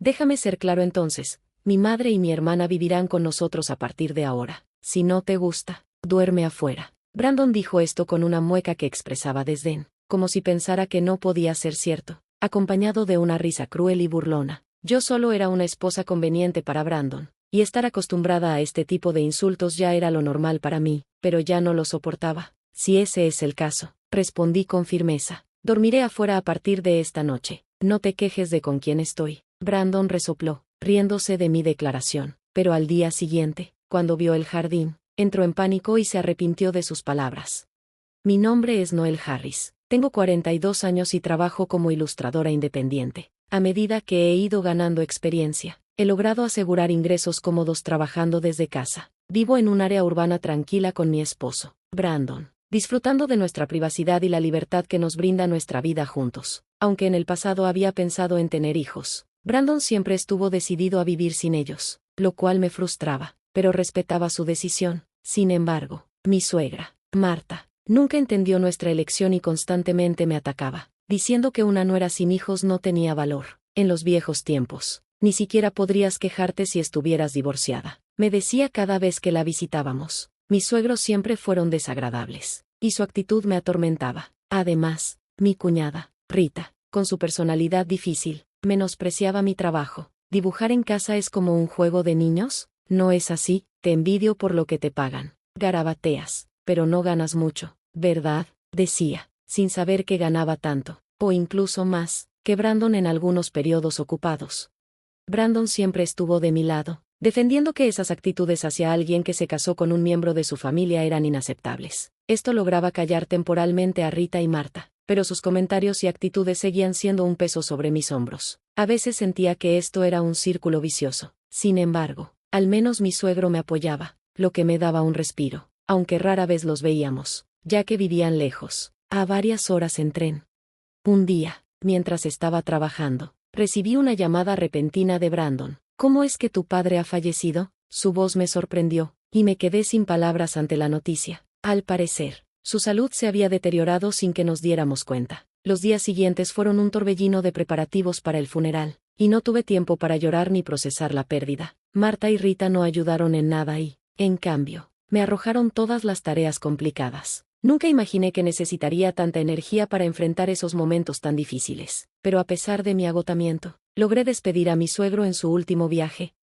Déjame ser claro entonces, mi madre y mi hermana vivirán con nosotros a partir de ahora. Si no te gusta, duerme afuera. Brandon dijo esto con una mueca que expresaba desdén, como si pensara que no podía ser cierto, acompañado de una risa cruel y burlona. Yo solo era una esposa conveniente para Brandon, y estar acostumbrada a este tipo de insultos ya era lo normal para mí, pero ya no lo soportaba. Si ese es el caso, respondí con firmeza, dormiré afuera a partir de esta noche. No te quejes de con quién estoy. Brandon resopló, riéndose de mi declaración, pero al día siguiente, cuando vio el jardín, entró en pánico y se arrepintió de sus palabras. Mi nombre es Noel Harris, tengo 42 años y trabajo como ilustradora independiente. A medida que he ido ganando experiencia, he logrado asegurar ingresos cómodos trabajando desde casa. Vivo en un área urbana tranquila con mi esposo, Brandon, disfrutando de nuestra privacidad y la libertad que nos brinda nuestra vida juntos. Aunque en el pasado había pensado en tener hijos, Brandon siempre estuvo decidido a vivir sin ellos, lo cual me frustraba, pero respetaba su decisión. Sin embargo, mi suegra, Marta, nunca entendió nuestra elección y constantemente me atacaba, diciendo que una nuera sin hijos no tenía valor. En los viejos tiempos, ni siquiera podrías quejarte si estuvieras divorciada, me decía cada vez que la visitábamos. Mis suegros siempre fueron desagradables, y su actitud me atormentaba. Además, mi cuñada, Rita, con su personalidad difícil, menospreciaba mi trabajo. ¿Dibujar en casa es como un juego de niños? No es así, te envidio por lo que te pagan. Garabateas, pero no ganas mucho, ¿verdad? Decía, sin saber que ganaba tanto, o incluso más, que Brandon en algunos periodos ocupados. Brandon siempre estuvo de mi lado, defendiendo que esas actitudes hacia alguien que se casó con un miembro de su familia eran inaceptables. Esto lograba callar temporalmente a Rita y Marta, pero sus comentarios y actitudes seguían siendo un peso sobre mis hombros. A veces sentía que esto era un círculo vicioso. Sin embargo, al menos mi suegro me apoyaba, lo que me daba un respiro, aunque rara vez los veíamos, ya que vivían lejos, a varias horas en tren. Un día, mientras estaba trabajando, recibí una llamada repentina de Brandon. ¿Cómo es que tu padre ha fallecido? Su voz me sorprendió, y me quedé sin palabras ante la noticia. Al parecer, su salud se había deteriorado sin que nos diéramos cuenta. Los días siguientes fueron un torbellino de preparativos para el funeral, y no tuve tiempo para llorar ni procesar la pérdida. Marta y Rita no ayudaron en nada y, en cambio, me arrojaron todas las tareas complicadas. Nunca imaginé que necesitaría tanta energía para enfrentar esos momentos tan difíciles, pero a pesar de mi agotamiento, logré despedir a mi suegro en su último viaje.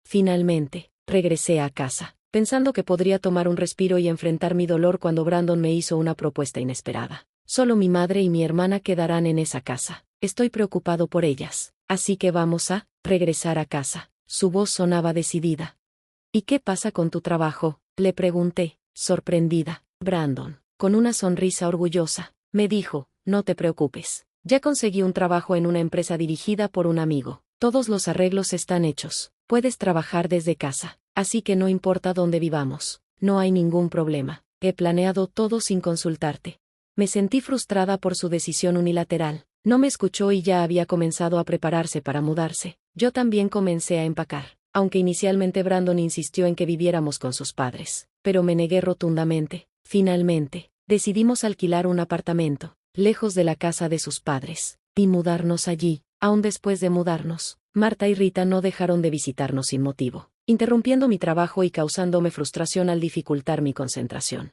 Finalmente, regresé a casa, pensando que podría tomar un respiro y enfrentar mi dolor cuando Brandon me hizo una propuesta inesperada. Solo mi madre y mi hermana quedarán en esa casa. Estoy preocupado por ellas, así que vamos a regresar a casa. Su voz sonaba decidida. ¿Y qué pasa con tu trabajo?, le pregunté, sorprendida. Brandon, con una sonrisa orgullosa, me dijo, no te preocupes. Ya conseguí un trabajo en una empresa dirigida por un amigo. Todos los arreglos están hechos. Puedes trabajar desde casa, así que no importa dónde vivamos. No hay ningún problema. He planeado todo sin consultarte. Me sentí frustrada por su decisión unilateral. No me escuchó y ya había comenzado a prepararse para mudarse. Yo también comencé a empacar, aunque inicialmente Brandon insistió en que viviéramos con sus padres, pero me negué rotundamente. Finalmente, decidimos alquilar un apartamento, lejos de la casa de sus padres, y mudarnos allí. Aún después de mudarnos, Marta y Rita no dejaron de visitarnos sin motivo, interrumpiendo mi trabajo y causándome frustración al dificultar mi concentración.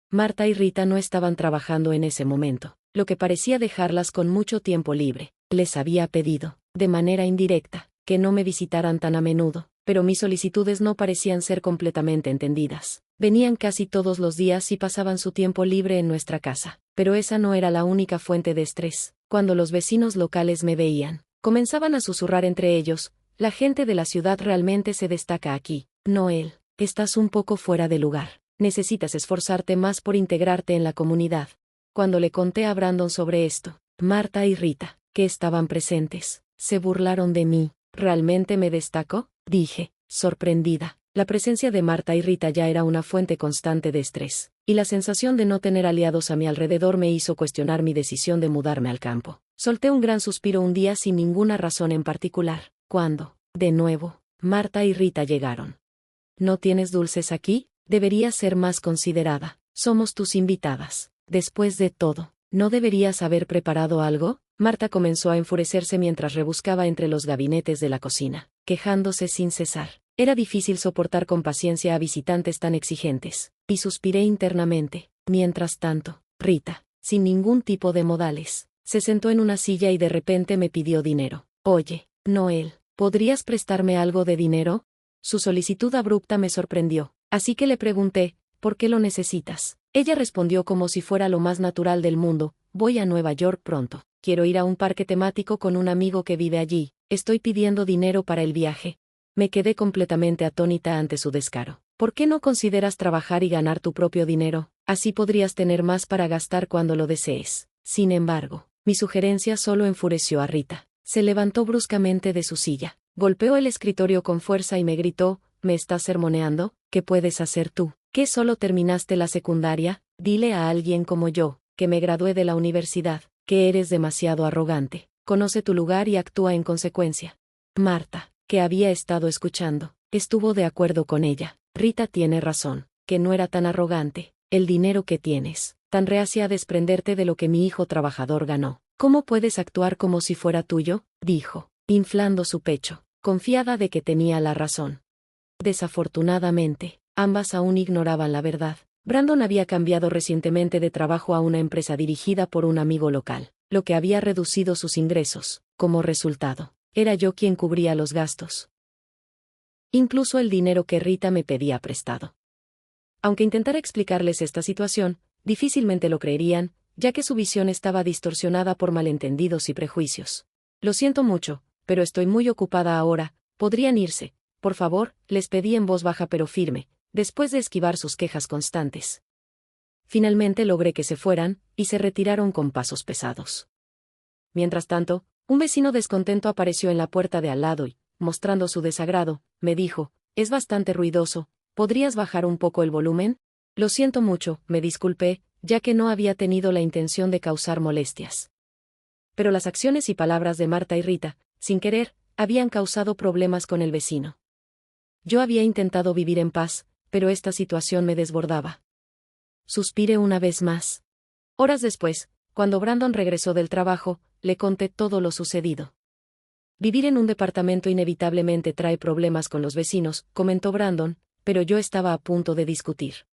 Marta y Rita no estaban trabajando en ese momento, lo que parecía dejarlas con mucho tiempo libre. Les había pedido, de manera indirecta, que no me visitaran tan a menudo, pero mis solicitudes no parecían ser completamente entendidas. Venían casi todos los días y pasaban su tiempo libre en nuestra casa, pero esa no era la única fuente de estrés. Cuando los vecinos locales me veían, comenzaban a susurrar entre ellos, la gente de la ciudad realmente se destaca aquí. Noel, estás un poco fuera de lugar. Necesitas esforzarte más por integrarte en la comunidad. Cuando le conté a Brandon sobre esto, Marta y Rita, que estaban presentes, se burlaron de mí. ¿Realmente me destaco?, dije, sorprendida. La presencia de Marta y Rita ya era una fuente constante de estrés, y la sensación de no tener aliados a mi alrededor me hizo cuestionar mi decisión de mudarme al campo. Solté un gran suspiro un día sin ninguna razón en particular, cuando, de nuevo, Marta y Rita llegaron. ¿No tienes dulces aquí? Deberías ser más considerada. Somos tus invitadas. Después de todo, ¿no deberías haber preparado algo?, Marta comenzó a enfurecerse mientras rebuscaba entre los gabinetes de la cocina, quejándose sin cesar. Era difícil soportar con paciencia a visitantes tan exigentes, y suspiré internamente. Mientras tanto, Rita, sin ningún tipo de modales, se sentó en una silla y de repente me pidió dinero. Oye, Noel, ¿podrías prestarme algo de dinero? Su solicitud abrupta me sorprendió, así que le pregunté, ¿por qué lo necesitas? Ella respondió como si fuera lo más natural del mundo, voy a Nueva York pronto. Quiero ir a un parque temático con un amigo que vive allí, estoy pidiendo dinero para el viaje. Me quedé completamente atónita ante su descaro. ¿Por qué no consideras trabajar y ganar tu propio dinero? Así podrías tener más para gastar cuando lo desees. Sin embargo, mi sugerencia solo enfureció a Rita. Se levantó bruscamente de su silla, golpeó el escritorio con fuerza y me gritó, ¿me estás sermoneando? ¿Qué puedes hacer tú? ¿Que solo terminaste la secundaria? Dile a alguien como yo, que me gradué de la universidad, que eres demasiado arrogante. Conoce tu lugar y actúa en consecuencia. Marta, que había estado escuchando, estuvo de acuerdo con ella. Rita tiene razón, que no era tan arrogante. El dinero que tienes, tan reacia a desprenderte de lo que mi hijo trabajador ganó. ¿Cómo puedes actuar como si fuera tuyo? Dijo, inflando su pecho, confiada de que tenía la razón. Desafortunadamente, ambas aún ignoraban la verdad. Brandon había cambiado recientemente de trabajo a una empresa dirigida por un amigo local, lo que había reducido sus ingresos. Como resultado, era yo quien cubría los gastos. Incluso el dinero que Rita me pedía prestado. Aunque intentara explicarles esta situación, difícilmente lo creerían, ya que su visión estaba distorsionada por malentendidos y prejuicios. Lo siento mucho, pero estoy muy ocupada ahora, podrían irse, por favor, les pedí en voz baja pero firme, después de esquivar sus quejas constantes. Finalmente logré que se fueran, y se retiraron con pasos pesados. Mientras tanto, un vecino descontento apareció en la puerta de al lado y, mostrando su desagrado, me dijo, es bastante ruidoso, ¿podrías bajar un poco el volumen? Lo siento mucho, me disculpé, ya que no había tenido la intención de causar molestias. Pero las acciones y palabras de Marta y Rita, sin querer, habían causado problemas con el vecino. Yo había intentado vivir en paz, pero esta situación me desbordaba. Suspiré una vez más. Horas después, cuando Brandon regresó del trabajo, le conté todo lo sucedido. Vivir en un departamento inevitablemente trae problemas con los vecinos, comentó Brandon, pero yo estaba a punto de discutir.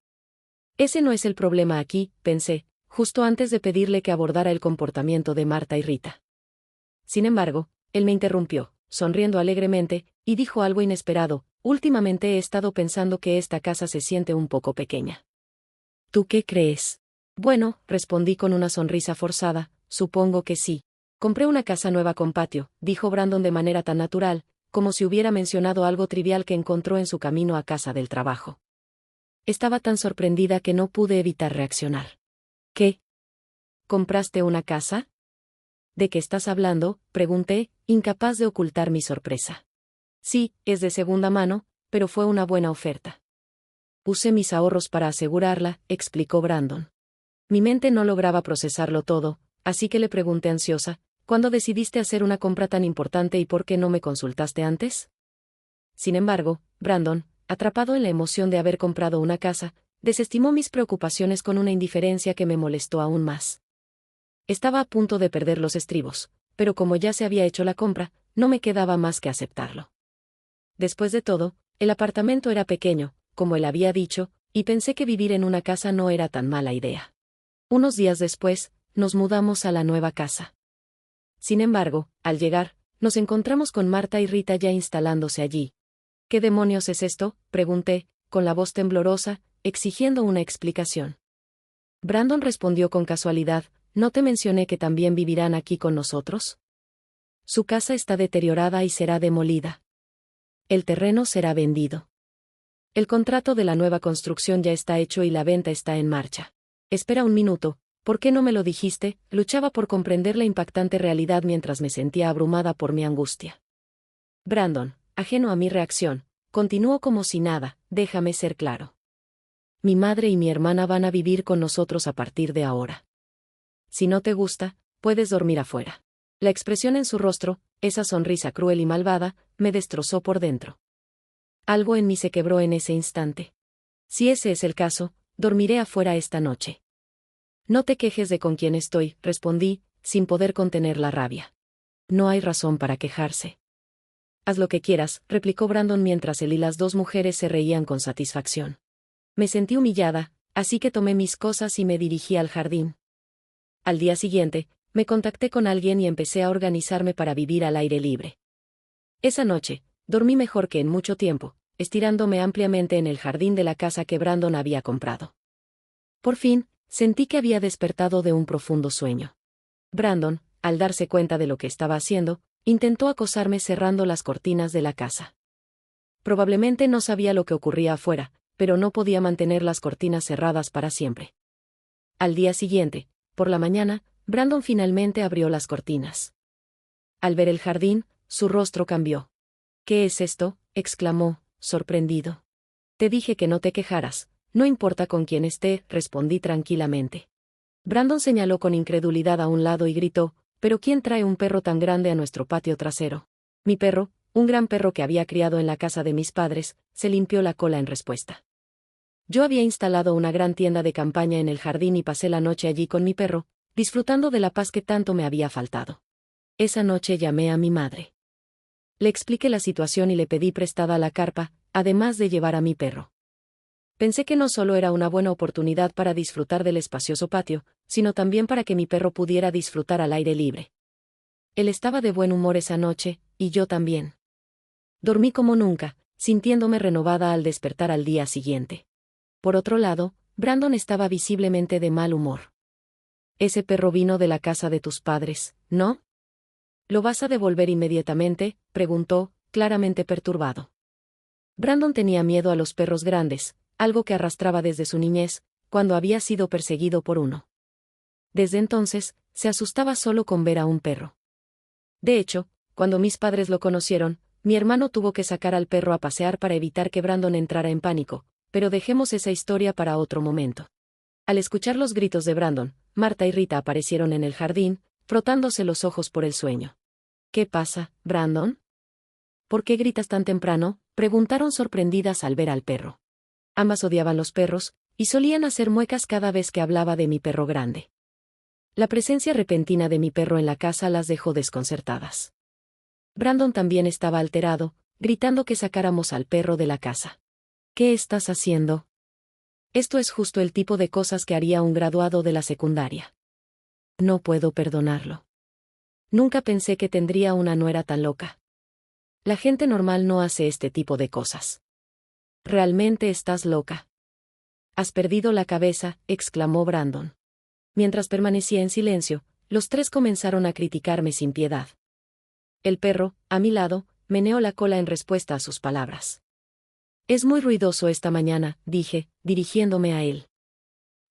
Ese no es el problema aquí, pensé, justo antes de pedirle que abordara el comportamiento de Marta y Rita. Sin embargo, él me interrumpió, sonriendo alegremente, y dijo algo inesperado, últimamente he estado pensando que esta casa se siente un poco pequeña. ¿Tú qué crees? Bueno, respondí con una sonrisa forzada, supongo que sí. Compré una casa nueva con patio, dijo Brandon de manera tan natural, como si hubiera mencionado algo trivial que encontró en su camino a casa del trabajo. Estaba tan sorprendida que no pude evitar reaccionar. ¿Qué? ¿Compraste una casa? ¿De qué estás hablando?, pregunté, incapaz de ocultar mi sorpresa. Sí, es de segunda mano, pero fue una buena oferta. Usé mis ahorros para asegurarla, explicó Brandon. Mi mente no lograba procesarlo todo, así que le pregunté ansiosa, ¿cuándo decidiste hacer una compra tan importante y por qué no me consultaste antes? Sin embargo, Brandon, atrapado en la emoción de haber comprado una casa, desestimó mis preocupaciones con una indiferencia que me molestó aún más. Estaba a punto de perder los estribos, pero como ya se había hecho la compra, no me quedaba más que aceptarlo. Después de todo, el apartamento era pequeño, como él había dicho, y pensé que vivir en una casa no era tan mala idea. Unos días después, nos mudamos a la nueva casa. Sin embargo, al llegar, nos encontramos con Marta y Rita ya instalándose allí. ¿Qué demonios es esto?, pregunté, con la voz temblorosa, exigiendo una explicación. Brandon respondió con casualidad, ¿no te mencioné que también vivirán aquí con nosotros? Su casa está deteriorada y será demolida. El terreno será vendido. El contrato de la nueva construcción ya está hecho y la venta está en marcha. Espera un minuto, ¿por qué no me lo dijiste? Luchaba por comprender la impactante realidad mientras me sentía abrumada por mi angustia. Brandon, ajeno a mi reacción, continuó como si nada, déjame ser claro. Mi madre y mi hermana van a vivir con nosotros a partir de ahora. Si no te gusta, puedes dormir afuera. La expresión en su rostro, esa sonrisa cruel y malvada, me destrozó por dentro. Algo en mí se quebró en ese instante. Si ese es el caso, dormiré afuera esta noche. No te quejes de con quién estoy, respondí, sin poder contener la rabia. No hay razón para quejarse. Haz lo que quieras, replicó Brandon mientras él y las dos mujeres se reían con satisfacción. Me sentí humillada, así que tomé mis cosas y me dirigí al jardín. Al día siguiente, me contacté con alguien y empecé a organizarme para vivir al aire libre. Esa noche, dormí mejor que en mucho tiempo, estirándome ampliamente en el jardín de la casa que Brandon había comprado. Por fin, sentí que había despertado de un profundo sueño. Brandon, al darse cuenta de lo que estaba haciendo, intentó acosarme cerrando las cortinas de la casa. Probablemente no sabía lo que ocurría afuera, pero no podía mantener las cortinas cerradas para siempre. Al día siguiente, por la mañana, Brandon finalmente abrió las cortinas. Al ver el jardín, su rostro cambió. «¿Qué es esto?», exclamó, sorprendido. «Te dije que no te quejaras, no importa con quién esté», respondí tranquilamente. Brandon señaló con incredulidad a un lado y gritó, «¿Pero quién trae un perro tan grande a nuestro patio trasero?». Mi perro, un gran perro que había criado en la casa de mis padres, se limpió la cola en respuesta. Yo había instalado una gran tienda de campaña en el jardín y pasé la noche allí con mi perro, disfrutando de la paz que tanto me había faltado. Esa noche llamé a mi madre. Le expliqué la situación y le pedí prestada la carpa, además de llevar a mi perro. Pensé que no solo era una buena oportunidad para disfrutar del espacioso patio, sino también para que mi perro pudiera disfrutar al aire libre. Él estaba de buen humor esa noche, y yo también. Dormí como nunca, sintiéndome renovada al despertar al día siguiente. Por otro lado, Brandon estaba visiblemente de mal humor. «Ese perro vino de la casa de tus padres, ¿no? ¿Lo vas a devolver inmediatamente?», preguntó, claramente perturbado. Brandon tenía miedo a los perros grandes, algo que arrastraba desde su niñez, cuando había sido perseguido por uno. Desde entonces, se asustaba solo con ver a un perro. De hecho, cuando mis padres lo conocieron, mi hermano tuvo que sacar al perro a pasear para evitar que Brandon entrara en pánico, pero dejemos esa historia para otro momento. Al escuchar los gritos de Brandon, Marta y Rita aparecieron en el jardín, frotándose los ojos por el sueño. «¿Qué pasa, Brandon? ¿Por qué gritas tan temprano?», preguntaron sorprendidas al ver al perro. Ambas odiaban los perros, y solían hacer muecas cada vez que hablaba de mi perro grande. La presencia repentina de mi perro en la casa las dejó desconcertadas. Brandon también estaba alterado, gritando que sacáramos al perro de la casa. «¿Qué estás haciendo?». «Esto es justo el tipo de cosas que haría un graduado de la secundaria. No puedo perdonarlo. Nunca pensé que tendría una nuera tan loca. La gente normal no hace este tipo de cosas». «Realmente estás loca. Has perdido la cabeza», exclamó Brandon. Mientras permanecía en silencio, los tres comenzaron a criticarme sin piedad. El perro, a mi lado, meneó la cola en respuesta a sus palabras. «Es muy ruidoso esta mañana», dije, dirigiéndome a él.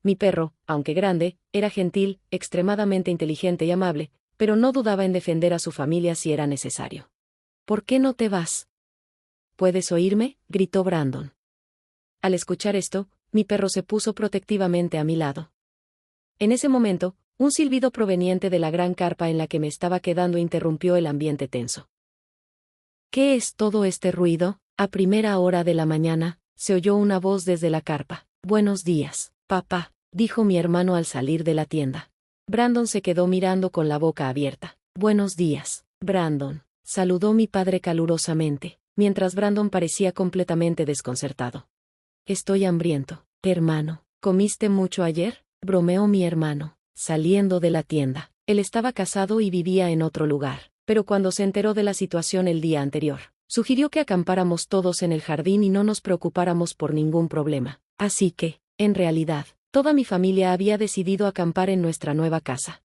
Mi perro, aunque grande, era gentil, extremadamente inteligente y amable, pero no dudaba en defender a su familia si era necesario. «¿Por qué no te vas?». «¿Puedes oírme?», gritó Brandon. Al escuchar esto, mi perro se puso protectivamente a mi lado. En ese momento, un silbido proveniente de la gran carpa en la que me estaba quedando interrumpió el ambiente tenso. «¿Qué es todo este ruido?». A primera hora de la mañana, se oyó una voz desde la carpa. «Buenos días, papá», dijo mi hermano al salir de la tienda. Brandon se quedó mirando con la boca abierta. «Buenos días, Brandon», saludó mi padre calurosamente, mientras Brandon parecía completamente desconcertado. «Estoy hambriento, hermano. ¿Comiste mucho ayer?», bromeó mi hermano, saliendo de la tienda. Él estaba casado y vivía en otro lugar, pero cuando se enteró de la situación el día anterior, sugirió que acampáramos todos en el jardín y no nos preocupáramos por ningún problema. Así que, en realidad, toda mi familia había decidido acampar en nuestra nueva casa.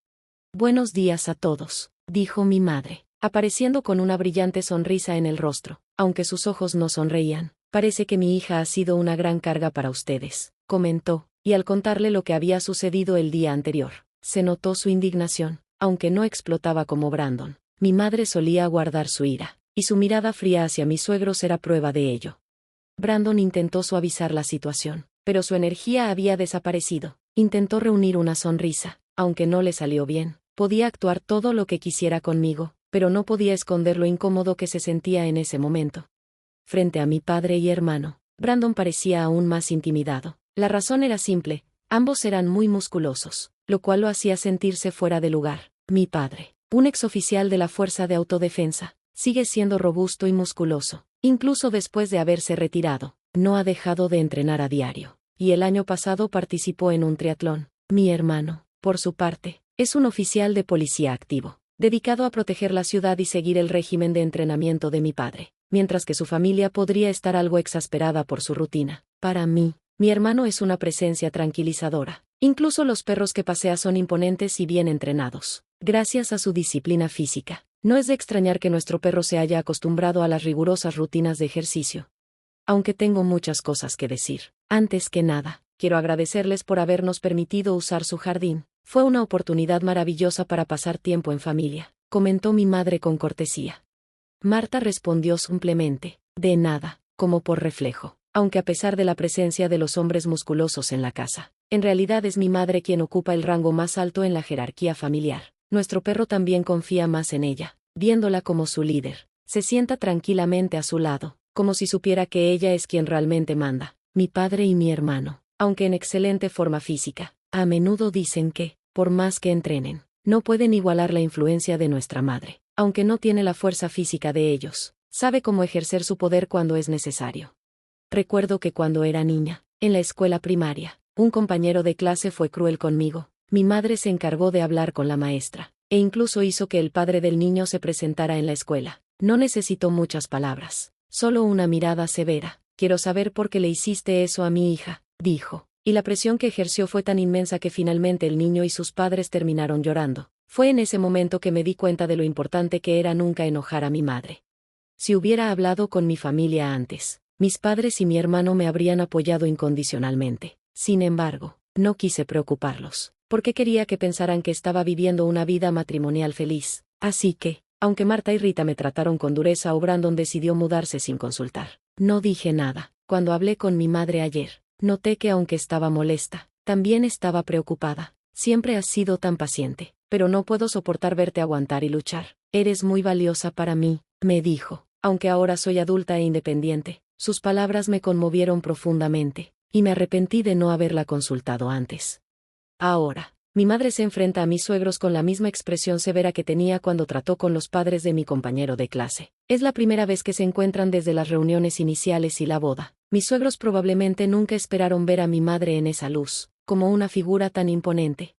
«Buenos días a todos», dijo mi madre, apareciendo con una brillante sonrisa en el rostro, aunque sus ojos no sonreían. «Parece que mi hija ha sido una gran carga para ustedes», comentó, y al contarle lo que había sucedido el día anterior, se notó su indignación, aunque no explotaba como Brandon. Mi madre solía guardar su ira, y su mirada fría hacia mis suegros era prueba de ello. Brandon intentó suavizar la situación, pero su energía había desaparecido. Intentó reunir una sonrisa, aunque no le salió bien. Podía actuar todo lo que quisiera conmigo, pero no podía esconder lo incómodo que se sentía en ese momento. Frente a mi padre y hermano, Brandon parecía aún más intimidado. La razón era simple, ambos eran muy musculosos, lo cual lo hacía sentirse fuera de lugar. Mi padre, un exoficial de la Fuerza de Autodefensa, sigue siendo robusto y musculoso. Incluso después de haberse retirado, no ha dejado de entrenar a diario. Y el año pasado participó en un triatlón. Mi hermano, por su parte, es un oficial de policía activo, dedicado a proteger la ciudad y seguir el régimen de entrenamiento de mi padre, mientras que su familia podría estar algo exasperada por su rutina. Para mí, mi hermano es una presencia tranquilizadora. Incluso los perros que pasea son imponentes y bien entrenados, gracias a su disciplina física. No es de extrañar que nuestro perro se haya acostumbrado a las rigurosas rutinas de ejercicio. Aunque tengo muchas cosas que decir, antes que nada, quiero agradecerles por habernos permitido usar su jardín. Fue una oportunidad maravillosa para pasar tiempo en familia, comentó mi madre con cortesía. Marta respondió simplemente, de nada, como por reflejo, aunque a pesar de la presencia de los hombres musculosos en la casa, en realidad es mi madre quien ocupa el rango más alto en la jerarquía familiar. Nuestro perro también confía más en ella, viéndola como su líder. Se sienta tranquilamente a su lado, como si supiera que ella es quien realmente manda. Mi padre y mi hermano, aunque en excelente forma física, a menudo dicen que, por más que entrenen, no pueden igualar la influencia de nuestra madre, aunque no tiene la fuerza física de ellos. Sabe cómo ejercer su poder cuando es necesario. Recuerdo que cuando era niña, en la escuela primaria, un compañero de clase fue cruel conmigo. Mi madre se encargó de hablar con la maestra, e incluso hizo que el padre del niño se presentara en la escuela. No necesitó muchas palabras, solo una mirada severa. Quiero saber por qué le hiciste eso a mi hija, dijo. Y la presión que ejerció fue tan inmensa que finalmente el niño y sus padres terminaron llorando. Fue en ese momento que me di cuenta de lo importante que era nunca enojar a mi madre. Si hubiera hablado con mi familia antes, mis padres y mi hermano me habrían apoyado incondicionalmente. Sin embargo, no quise preocuparlos, porque quería que pensaran que estaba viviendo una vida matrimonial feliz. Así que, aunque Marta y Rita me trataron con dureza o Brandon decidió mudarse sin consultar, no dije nada. Cuando hablé con mi madre ayer, noté que aunque estaba molesta, también estaba preocupada. Siempre has sido tan paciente, pero no puedo soportar verte aguantar y luchar. Eres muy valiosa para mí, me dijo. Aunque ahora soy adulta e independiente, sus palabras me conmovieron profundamente, y me arrepentí de no haberla consultado antes. Ahora, mi madre se enfrenta a mis suegros con la misma expresión severa que tenía cuando trató con los padres de mi compañero de clase. Es la primera vez que se encuentran desde las reuniones iniciales y la boda. Mis suegros probablemente nunca esperaron ver a mi madre en esa luz, como una figura tan imponente.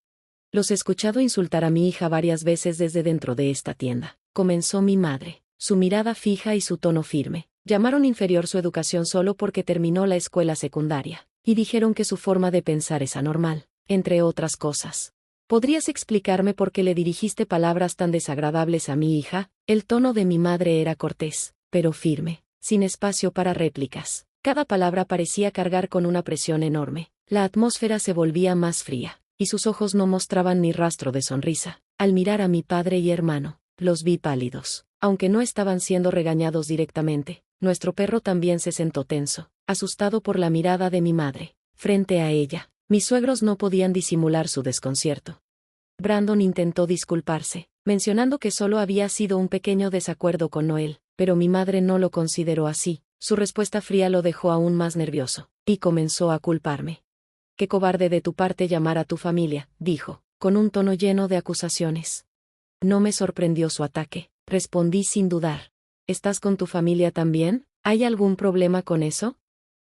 Los he escuchado insultar a mi hija varias veces desde dentro de esta tienda, comenzó mi madre, su mirada fija y su tono firme. Llamaron inferior su educación solo porque terminó la escuela secundaria, y dijeron que su forma de pensar es anormal, entre otras cosas. ¿Podrías explicarme por qué le dirigiste palabras tan desagradables a mi hija? El tono de mi madre era cortés, pero firme, sin espacio para réplicas. Cada palabra parecía cargar con una presión enorme. La atmósfera se volvía más fría, y sus ojos no mostraban ni rastro de sonrisa. Al mirar a mi padre y hermano, los vi pálidos, aunque no estaban siendo regañados directamente. Nuestro perro también se sentó tenso, asustado por la mirada de mi madre. Frente a ella, mis suegros no podían disimular su desconcierto. Brandon intentó disculparse, mencionando que solo había sido un pequeño desacuerdo con Noel, pero mi madre no lo consideró así. Su respuesta fría lo dejó aún más nervioso, y comenzó a culparme. «Qué cobarde de tu parte llamar a tu familia», dijo, con un tono lleno de acusaciones. No me sorprendió su ataque, respondí sin dudar. ¿Estás con tu familia también? ¿Hay algún problema con eso?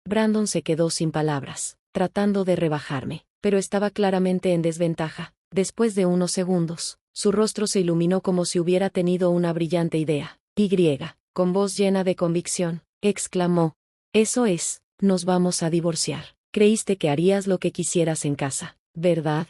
Brandon se quedó sin palabras, tratando de rebajarme, pero estaba claramente en desventaja. Después de unos segundos, su rostro se iluminó como si hubiera tenido una brillante idea. Con voz llena de convicción, exclamó. Eso es, nos vamos a divorciar. Creíste que harías lo que quisieras en casa, ¿verdad?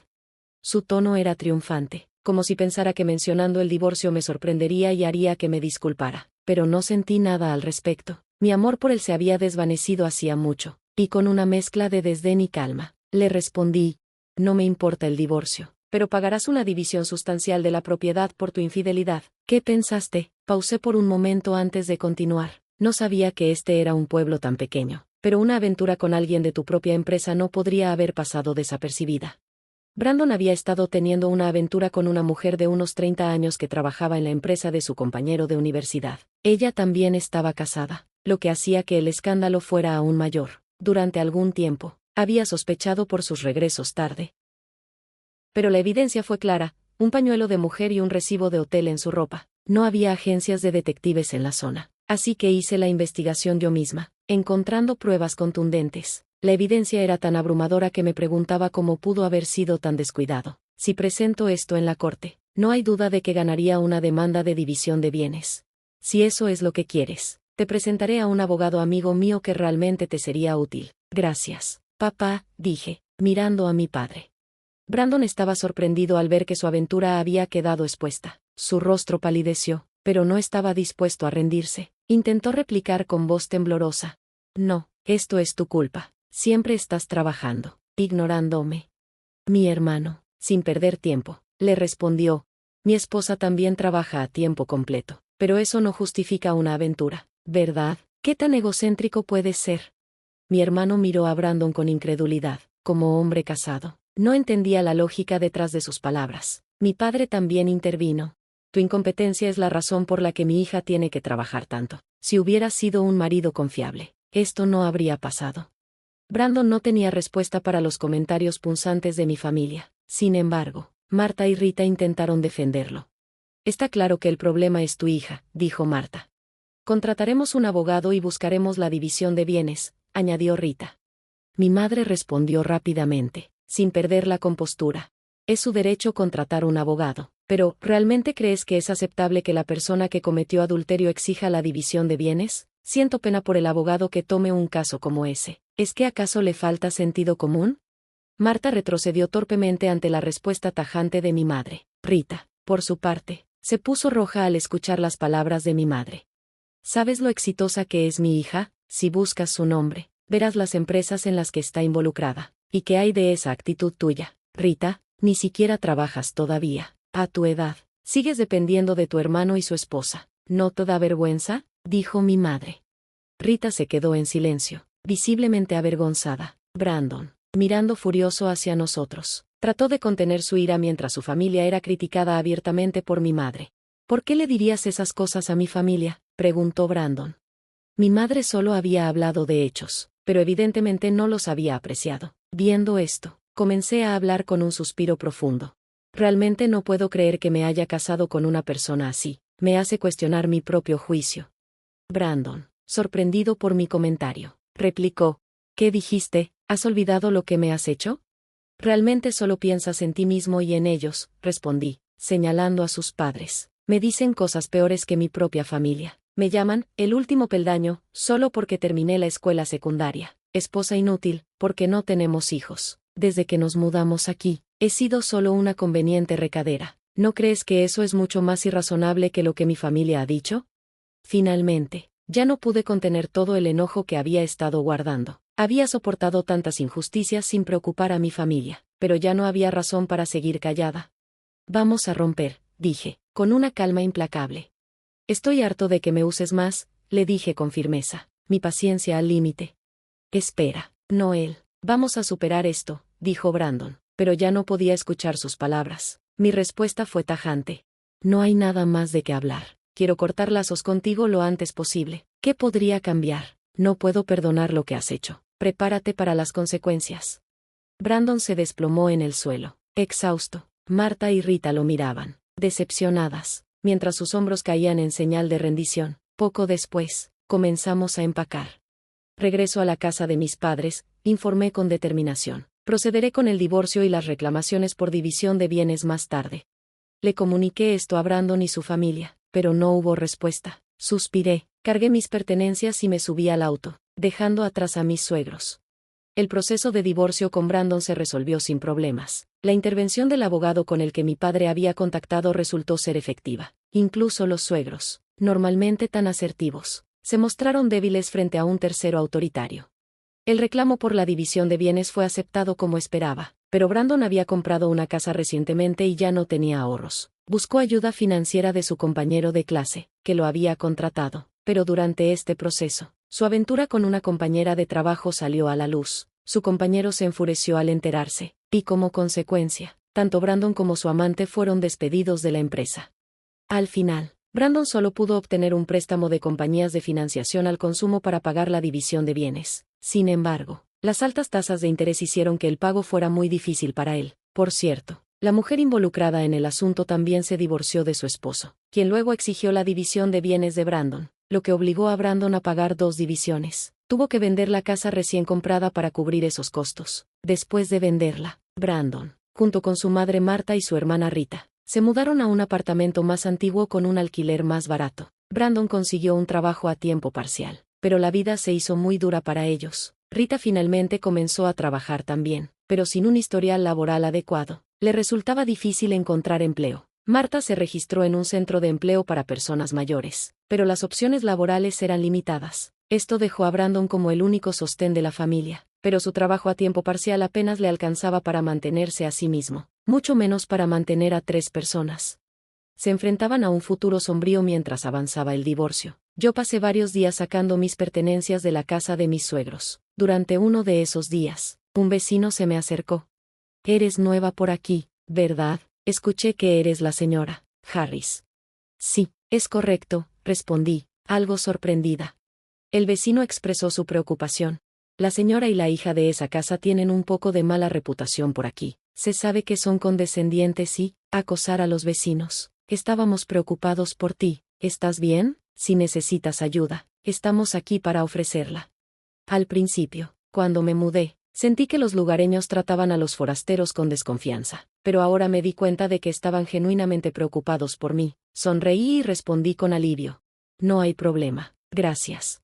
Su tono era triunfante, como si pensara que mencionando el divorcio me sorprendería y haría que me disculpara, pero no sentí nada al respecto. Mi amor por él se había desvanecido hacía mucho, y con una mezcla de desdén y calma, le respondí, no me importa el divorcio, pero pagarás una división sustancial de la propiedad por tu infidelidad. ¿Qué pensaste? Pausé por un momento antes de continuar. No sabía que este era un pueblo tan pequeño, pero una aventura con alguien de tu propia empresa no podría haber pasado desapercibida. Brandon había estado teniendo una aventura con una mujer de unos 30 años que trabajaba en la empresa de su compañero de universidad. Ella también estaba casada, lo que hacía que el escándalo fuera aún mayor. Durante algún tiempo, había sospechado por sus regresos tarde. Pero la evidencia fue clara, un pañuelo de mujer y un recibo de hotel en su ropa. No había agencias de detectives en la zona, así que hice la investigación yo misma, encontrando pruebas contundentes. La evidencia era tan abrumadora que me preguntaba cómo pudo haber sido tan descuidado. Si presento esto en la corte, no hay duda de que ganaría una demanda de división de bienes. Si eso es lo que quieres, te presentaré a un abogado amigo mío que realmente te sería útil. Gracias, papá, dije, mirando a mi padre. Brandon estaba sorprendido al ver que su aventura había quedado expuesta. Su rostro palideció, pero no estaba dispuesto a rendirse. Intentó replicar con voz temblorosa. No, esto es tu culpa. Siempre estás trabajando, ignorándome. Mi hermano, sin perder tiempo, le respondió. Mi esposa también trabaja a tiempo completo, pero eso no justifica una aventura, ¿verdad? ¿Qué tan egocéntrico puedes ser? Mi hermano miró a Brandon con incredulidad, como hombre casado. No entendía la lógica detrás de sus palabras. Mi padre también intervino. Tu incompetencia es la razón por la que mi hija tiene que trabajar tanto. Si hubieras sido un marido confiable, esto no habría pasado. Brandon no tenía respuesta para los comentarios punzantes de mi familia. Sin embargo, Marta y Rita intentaron defenderlo. Está claro que el problema es tu hija, dijo Marta. Contrataremos un abogado y buscaremos la división de bienes, añadió Rita. Mi madre respondió rápidamente, sin perder la compostura. Es su derecho contratar un abogado, pero ¿realmente crees que es aceptable que la persona que cometió adulterio exija la división de bienes? Siento pena por el abogado que tome un caso como ese. ¿Es que acaso le falta sentido común? Marta retrocedió torpemente ante la respuesta tajante de mi madre. Rita, por su parte, se puso roja al escuchar las palabras de mi madre. ¿Sabes lo exitosa que es mi hija? Si buscas su nombre, verás las empresas en las que está involucrada. ¿Y qué hay de esa actitud tuya, Rita? Ni siquiera trabajas todavía. A tu edad, sigues dependiendo de tu hermano y su esposa. ¿No te da vergüenza?, dijo mi madre. Rita se quedó en silencio, visiblemente avergonzada. Brandon, mirando furioso hacia nosotros, trató de contener su ira mientras su familia era criticada abiertamente por mi madre. ¿Por qué le dirías esas cosas a mi familia?, preguntó Brandon. Mi madre solo había hablado de hechos, pero evidentemente no los había apreciado. Viendo esto, comencé a hablar con un suspiro profundo. Realmente no puedo creer que me haya casado con una persona así. Me hace cuestionar mi propio juicio. Brandon, sorprendido por mi comentario, replicó. ¿Qué dijiste? ¿Has olvidado lo que me has hecho? Realmente solo piensas en ti mismo y en ellos, respondí, señalando a sus padres. Me dicen cosas peores que mi propia familia. Me llaman, el último peldaño, solo porque terminé la escuela secundaria. Esposa inútil, porque no tenemos hijos. Desde que nos mudamos aquí, he sido solo una conveniente recadera. ¿No crees que eso es mucho más irrazonable que lo que mi familia ha dicho? Finalmente, ya no pude contener todo el enojo que había estado guardando. Había soportado tantas injusticias sin preocupar a mi familia, pero ya no había razón para seguir callada. Vamos a romper, dije, con una calma implacable. Estoy harto de que me uses más, le dije con firmeza, mi paciencia al límite. Espera, Noel, vamos a superar esto, dijo Brandon, pero ya no podía escuchar sus palabras. Mi respuesta fue tajante. No hay nada más de qué hablar. Quiero cortar lazos contigo lo antes posible. ¿Qué podría cambiar? No puedo perdonar lo que has hecho. Prepárate para las consecuencias. Brandon se desplomó en el suelo, exhausto. Marta y Rita lo miraban, decepcionadas, mientras sus hombros caían en señal de rendición. Poco después, comenzamos a empacar. Regreso a la casa de mis padres, informé con determinación. Procederé con el divorcio y las reclamaciones por división de bienes más tarde. Le comuniqué esto a Brandon y su familia, pero no hubo respuesta. Suspiré, cargué mis pertenencias y me subí al auto, dejando atrás a mis suegros. El proceso de divorcio con Brandon se resolvió sin problemas. La intervención del abogado con el que mi padre había contactado resultó ser efectiva. Incluso los suegros, normalmente tan asertivos, se mostraron débiles frente a un tercero autoritario. El reclamo por la división de bienes fue aceptado como esperaba, pero Brandon había comprado una casa recientemente y ya no tenía ahorros. Buscó ayuda financiera de su compañero de clase, que lo había contratado, pero durante este proceso, su aventura con una compañera de trabajo salió a la luz. Su compañero se enfureció al enterarse, y como consecuencia, tanto Brandon como su amante fueron despedidos de la empresa. Al final, Brandon solo pudo obtener un préstamo de compañías de financiación al consumo para pagar la división de bienes. Sin embargo, las altas tasas de interés hicieron que el pago fuera muy difícil para él. Por cierto, La mujer involucrada en el asunto también se divorció de su esposo, quien luego exigió la división de bienes de Brandon, lo que obligó a Brandon a pagar 2 divisiones. Tuvo que vender la casa recién comprada para cubrir esos costos. Después de venderla, Brandon, junto con su madre Marta y su hermana Rita, se mudaron a un apartamento más antiguo con un alquiler más barato. Brandon consiguió un trabajo a tiempo parcial, pero la vida se hizo muy dura para ellos. Rita finalmente comenzó a trabajar también, pero sin un historial laboral adecuado. Le resultaba difícil encontrar empleo. Marta se registró en un centro de empleo para personas mayores, pero las opciones laborales eran limitadas. Esto dejó a Brandon como el único sostén de la familia, pero su trabajo a tiempo parcial apenas le alcanzaba para mantenerse a sí mismo, mucho menos para mantener a 3 personas. Se enfrentaban a un futuro sombrío mientras avanzaba el divorcio. Yo pasé varios días sacando mis pertenencias de la casa de mis suegros. Durante uno de esos días, un vecino se me acercó. «Eres nueva por aquí, ¿verdad? Escuché que eres la señora Harris». «Sí, es correcto», respondí, algo sorprendida. El vecino expresó su preocupación. «La señora y la hija de esa casa tienen un poco de mala reputación por aquí. Se sabe que son condescendientes y acosar a los vecinos. Estábamos preocupados por ti. ¿Estás bien? Si necesitas ayuda, estamos aquí para ofrecerla». Al principio, cuando me mudé, sentí que los lugareños trataban a los forasteros con desconfianza, pero ahora me di cuenta de que estaban genuinamente preocupados por mí. Sonreí y respondí con alivio. «No hay problema, gracias».